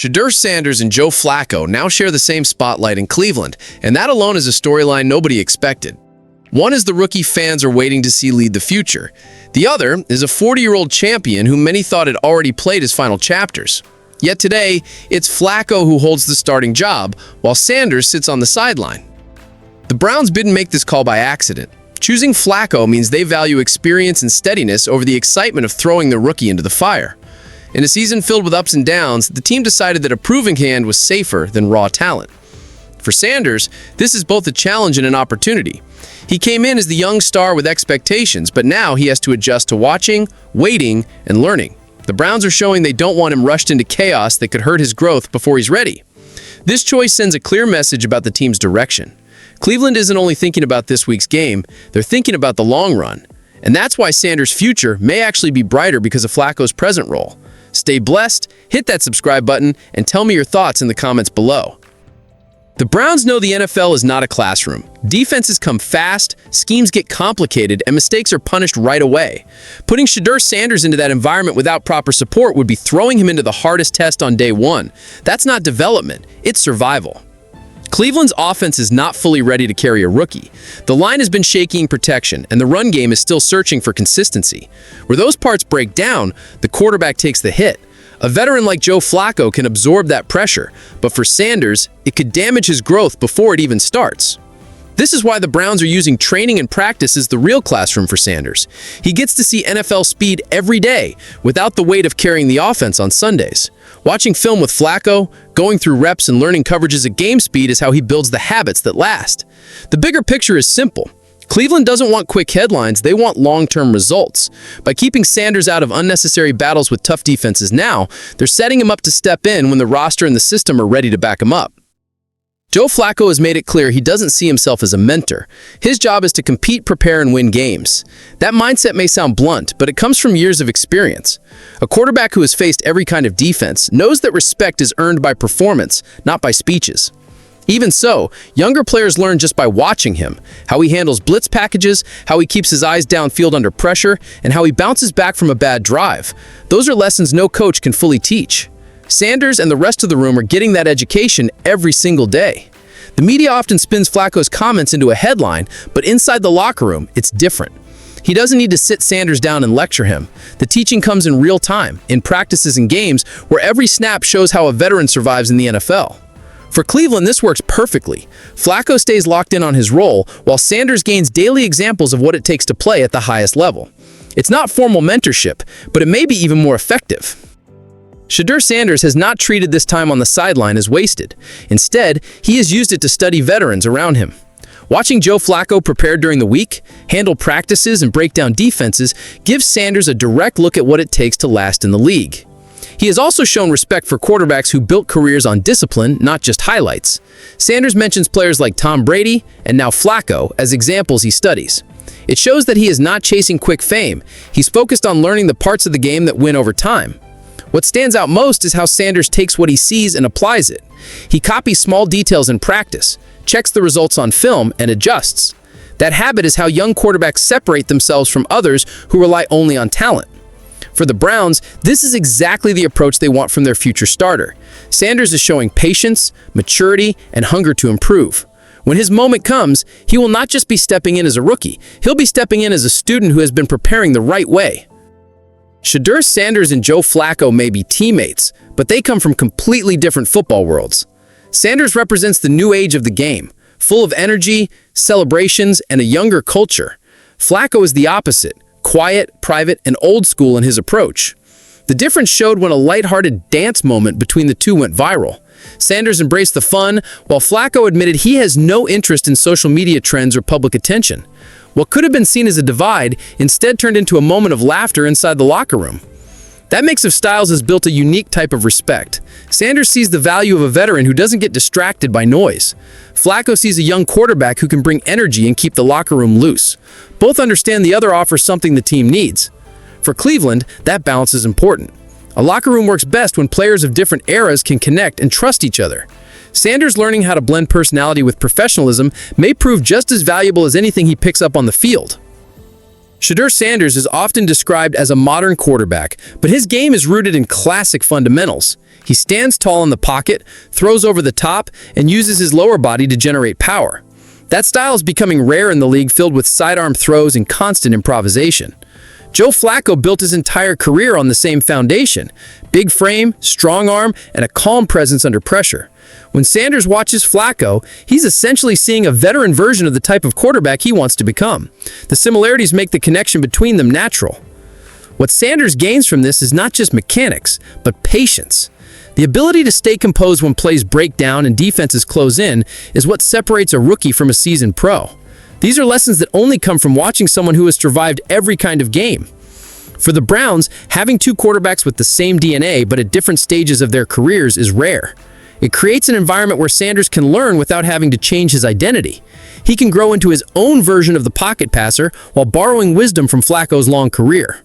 Shedeur Sanders and Joe Flacco now share the same spotlight in Cleveland, and that alone is a storyline nobody expected. One is the rookie fans are waiting to see lead the future. The other is a 40-year-old champion who many thought had already played his final chapters. Yet today, it's Flacco who holds the starting job, while Sanders sits on the sideline. The Browns didn't make this call by accident. Choosing Flacco means they value experience and steadiness over the excitement of throwing the rookie into the fire. In a season filled with ups and downs, the team decided that a proving hand was safer than raw talent. For Sanders, this is both a challenge and an opportunity. He came in as the young star with expectations, but now he has to adjust to watching, waiting, and learning. The Browns are showing they don't want him rushed into chaos that could hurt his growth before he's ready. This choice sends a clear message about the team's direction. Cleveland isn't only thinking about this week's game, they're thinking about the long run. And that's why Sanders' future may actually be brighter because of Flacco's present role. Stay blessed, hit that subscribe button, and tell me your thoughts in the comments below. The Browns know the NFL is not a classroom. Defenses come fast, schemes get complicated, and mistakes are punished right away. Putting Shedeur Sanders into that environment without proper support would be throwing him into the hardest test on day one. That's not development, it's survival. Cleveland's offense is not fully ready to carry a rookie. The line has been shaky in protection, and the run game is still searching for consistency. Where those parts break down, the quarterback takes the hit. A veteran like Joe Flacco can absorb that pressure, but for Sanders, it could damage his growth before it even starts. This is why the Browns are using training and practice as the real classroom for Sanders. He gets to see NFL speed every day without the weight of carrying the offense on Sundays. Watching film with Flacco, going through reps and learning coverages at game speed is how he builds the habits that last. The bigger picture is simple. Cleveland doesn't want quick headlines, they want long-term results. By keeping Sanders out of unnecessary battles with tough defenses now, they're setting him up to step in when the roster and the system are ready to back him up. Joe Flacco has made it clear he doesn't see himself as a mentor. His job is to compete, prepare, and win games. That mindset may sound blunt, but it comes from years of experience. A quarterback who has faced every kind of defense knows that respect is earned by performance, not by speeches. Even so, younger players learn just by watching him, how he handles blitz packages, how he keeps his eyes downfield under pressure, and how he bounces back from a bad drive. Those are lessons no coach can fully teach. Sanders and the rest of the room are getting that education every single day. The media often spins Flacco's comments into a headline, but inside the locker room, it's different. He doesn't need to sit Sanders down and lecture him. The teaching comes in real time, in practices and games, where every snap shows how a veteran survives in the NFL. For Cleveland, this works perfectly. Flacco stays locked in on his role, while Sanders gains daily examples of what it takes to play at the highest level. It's not formal mentorship, but it may be even more effective. Shedeur Sanders has not treated this time on the sideline as wasted. Instead, he has used it to study veterans around him. Watching Joe Flacco prepare during the week, handle practices, and break down defenses gives Sanders a direct look at what it takes to last in the league. He has also shown respect for quarterbacks who built careers on discipline, not just highlights. Sanders mentions players like Tom Brady and now Flacco as examples he studies. It shows that he is not chasing quick fame. He's focused on learning the parts of the game that win over time. What stands out most is how Sanders takes what he sees and applies it. He copies small details in practice, checks the results on film, and adjusts. That habit is how young quarterbacks separate themselves from others who rely only on talent. For the Browns, this is exactly the approach they want from their future starter. Sanders is showing patience, maturity, and hunger to improve. When his moment comes, he will not just be stepping in as a rookie, he'll be stepping in as a student who has been preparing the right way. Shedeur Sanders and Joe Flacco may be teammates, but they come from completely different football worlds. Sanders represents the new age of the game, full of energy, celebrations, and a younger culture. Flacco is the opposite. Quiet, private, and old school in his approach. The difference showed when a lighthearted dance moment between the two went viral. Sanders embraced the fun, while Flacco admitted he has no interest in social media trends or public attention. What could have been seen as a divide instead turned into a moment of laughter inside the locker room. That mix of styles has built a unique type of respect. Sanders sees the value of a veteran who doesn't get distracted by noise. Flacco sees a young quarterback who can bring energy and keep the locker room loose. Both understand the other offers something the team needs. For Cleveland, that balance is important. A locker room works best when players of different eras can connect and trust each other. Sanders learning how to blend personality with professionalism may prove just as valuable as anything he picks up on the field. Shedeur Sanders is often described as a modern quarterback, but his game is rooted in classic fundamentals. He stands tall in the pocket, throws over the top, and uses his lower body to generate power. That style is becoming rare in the league, filled with sidearm throws and constant improvisation. Joe Flacco built his entire career on the same foundation: big frame, strong arm, and a calm presence under pressure. When Sanders watches Flacco, he's essentially seeing a veteran version of the type of quarterback he wants to become. The similarities make the connection between them natural. What Sanders gains from this is not just mechanics, but patience. The ability to stay composed when plays break down and defenses close in is what separates a rookie from a seasoned pro. These are lessons that only come from watching someone who has survived every kind of game. For the Browns, having two quarterbacks with the same DNA but at different stages of their careers is rare. It creates an environment where Sanders can learn without having to change his identity. He can grow into his own version of the pocket passer while borrowing wisdom from Flacco's long career.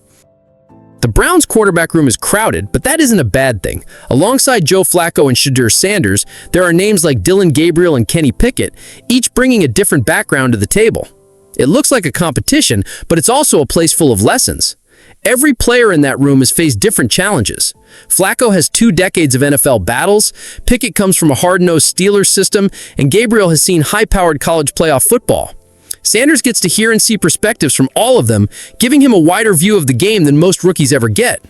The Browns' quarterback room is crowded, but that isn't a bad thing. Alongside Joe Flacco and Shedeur Sanders, there are names like Dillon Gabriel and Kenny Pickett, each bringing a different background to the table. It looks like a competition, but it's also a place full of lessons. Every player in that room has faced different challenges. Flacco has 2 decades of NFL battles, Pickett comes from a hard-nosed Steelers system, and Gabriel has seen high-powered college playoff football. Sanders gets to hear and see perspectives from all of them, giving him a wider view of the game than most rookies ever get.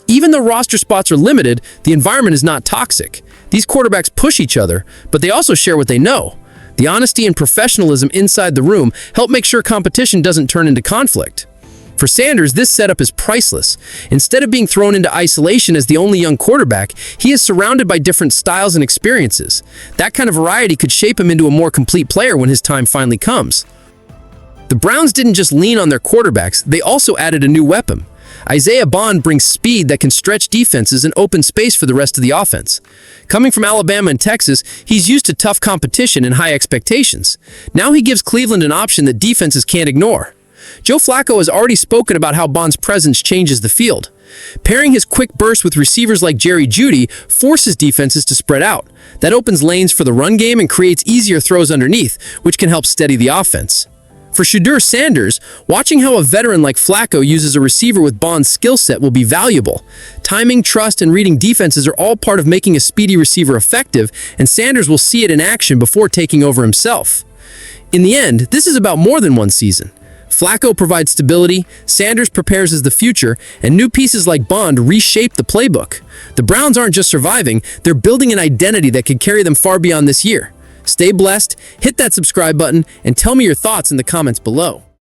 Even though roster spots are limited, the environment is not toxic. These quarterbacks push each other, but they also share what they know. The honesty and professionalism inside the room help make sure competition doesn't turn into conflict. For Sanders, this setup is priceless. Instead of being thrown into isolation as the only young quarterback, he is surrounded by different styles and experiences. That kind of variety could shape him into a more complete player when his time finally comes. The Browns didn't just lean on their quarterbacks, they also added a new weapon. Isaiah Bond brings speed that can stretch defenses and open space for the rest of the offense. Coming from Alabama and Texas, he's used to tough competition and high expectations. Now he gives Cleveland an option that defenses can't ignore. Joe Flacco has already spoken about how Bond's presence changes the field. Pairing his quick burst with receivers like Jerry Jeudy forces defenses to spread out. That opens lanes for the run game and creates easier throws underneath, which can help steady the offense. For Shedeur Sanders, watching how a veteran like Flacco uses a receiver with Bond's skill set will be valuable. Timing, trust, and reading defenses are all part of making a speedy receiver effective, and Sanders will see it in action before taking over himself. In the end, this is about more than one season. Flacco provides stability, Sanders prepares as the future, and new pieces like Bond reshape the playbook. The Browns aren't just surviving, they're building an identity that could carry them far beyond this year. Stay blessed, hit that subscribe button, and tell me your thoughts in the comments below.